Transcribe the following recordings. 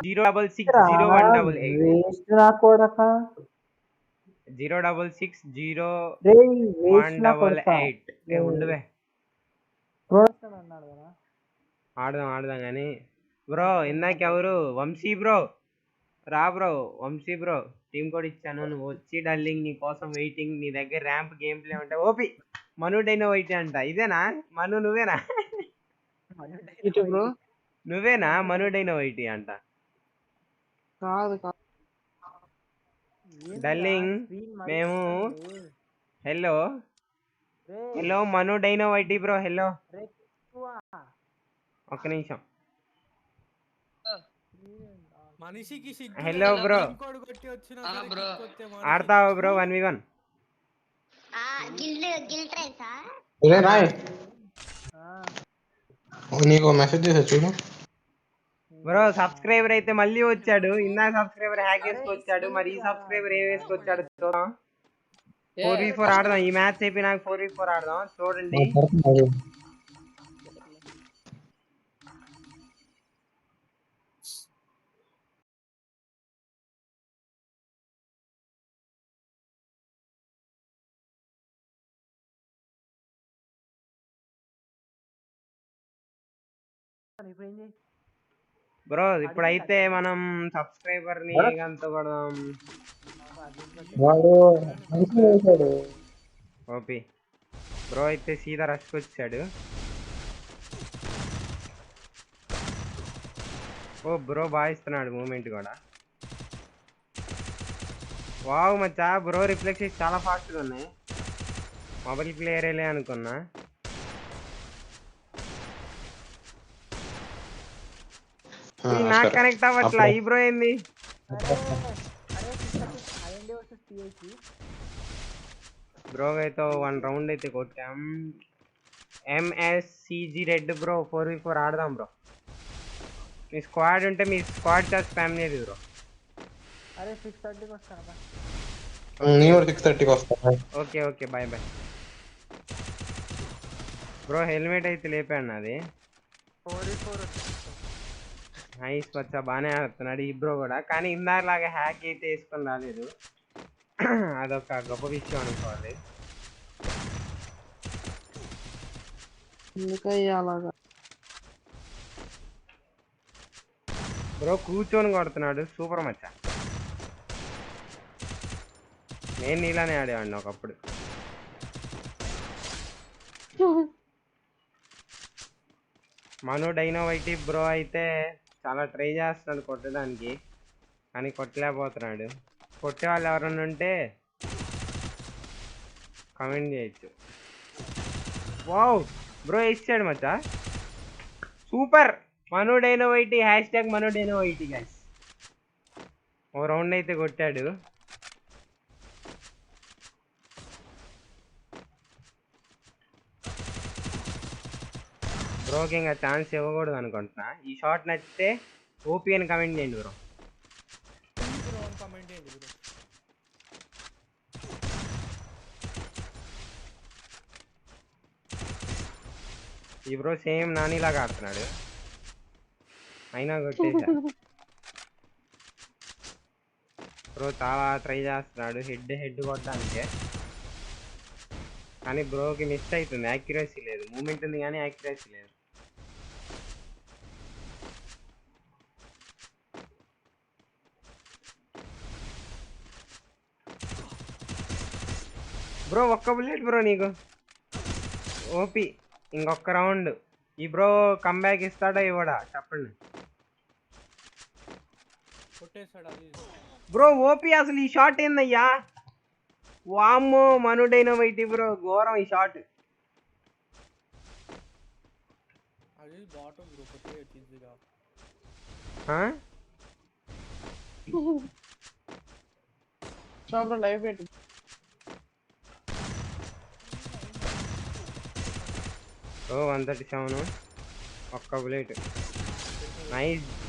0660188 waste నా కొడక 0660188 ఉండవే ఆడదాం కానీ బ్రో ఇందాక ఎవరు వంశీ బ్రో రా bro Vamshi bro team code ఇచ్చాను నువ్వు వచ్చి డల్లింగ్ నీ కోసం వెయిటింగ్ నీ దగ్గర ర్యాంప్ గేమ్ ప్లే ఉంటే ఓపి మనుడైన వైట్ అంట ఇదేనా మను నువ్వేనా నువ్వేనా మనుడైన వైట్ అంట డల్లింగ్ మేము హలో హలో మను డైనో వైటీ బ్రో హలో ఒక్క నిమిషం హలో బ్రో ఆడతావా బ్రో 1v1 నీకు మెసేజ్ చేసా చూడు బ్రో సబ్స్క్రైబర్ అయితే మళ్ళీ వచ్చాడు ఇందాక సబ్స్క్రైబర్ హ్యాక్ వేసుకొచ్చాడు మరి ఈ సబ్స్క్రైబర్ ఏం వేసుకొచ్చాడు చూద్దాం 4v4 ఆడదాం ఈ మ్యాచ్ అయిపోయి నాకు 4v4 ఆడదాం చూడండి బ్రో ఇప్పుడైతే మనం సబ్స్క్రైబర్ ని గంత కొడదాం ఓపి బ్రో అయితే సీదా రష్కి వచ్చాడు ఓ బ్రో బాగా ఇస్తున్నాడు మూమెంట్ కూడా వావ్ మచ్చా బ్రో రిఫ్లెక్షన్ చాలా ఫాస్ట్గా ఉన్నాయి మొబైల్ ప్లేయరేలే అనుకున్నా నాకు కనెక్ట్ అవ్వట్లా ఈ బ్రో ఏంది బ్రో అయితే 1 రౌండ్ అయితే కొట్టాం ఎంఎస్సిజి రెడ్ బ్రో 4v4 ఆడదాం బ్రో మీ స్క్వాడ్ ఉంటే మీ స్క్వాడ్ తో స్పామ్ చేయదు బ్రో అరే 6:30కి వస్తాను నేను 6:30కి వస్తాను okay okay by by bro helmet అయితే లేపాడు నాది 4v4 నైస్ వచ్చా బాగానే ఆడుతున్నాడు ఈ బ్రో కూడా కానీ ఇందాకలాగా హ్యాక్ అయితే వేసుకొని రాలేదు అదొక గొప్ప విషయం అనుకోవాలి బ్రో కూర్చొని కొడుతున్నాడు సూపర్ మచ్చ నేను నీలానే ఆడేవాడిని ఒకప్పుడు మను డైనో వైటీ బ్రో అయితే చాలా ట్రై చేస్తున్నాడు కొట్టడానికి కానీ కొట్టలేకపోతున్నాడు కొట్టే వాళ్ళు ఎవరన్నా ఉంటే కమెంట్ చేయొచ్చు వావ్ బ్రో ఇచ్చాడు మచ్చా సూపర్ మను డైనో వైటీ #, మను డైనో వైటీ గైస్ ఓ రౌండ్ అయితే కొట్టాడు బ్రోకి ఇంకా ఛాన్స్ ఇవ్వకూడదు అనుకుంటున్నా ఈ షాట్ నచ్చితే ఓపీ అని కమెంట్ చేయండి బ్రో ఈ బ్రో సేమ్ నానిలాగా ఆడుతున్నాడు అయినా కొట్టేసా బ్రో చాలా ట్రై చేస్తున్నాడు హెడ్ కొట్టడానికే కానీ బ్రోకి మిస్ అవుతుంది యాక్యురసీ లేదు మూమెంట్ ఉంది కానీ యాక్యురసీ లేదు బ్రో ఒక్క బుల్లెట్ బ్రో నీకు ఓపి ఇంకొక రౌండ్ ఈ బ్రో కంబ్యాక్ ఇస్తాడా ఇవ్వడా చెప్పండి బ్రో ఓపి అసలు ఈ షాట్ ఏందయ్యా వామ్మో మనుడైన వైటి బ్రో ఘోరం ఈ షాట్ లైవ్ పెట్టి ఓ 137 ఒక్క బుల్లెట్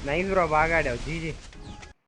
నైస్ బ్రో బాగా ఆడావు జీజీ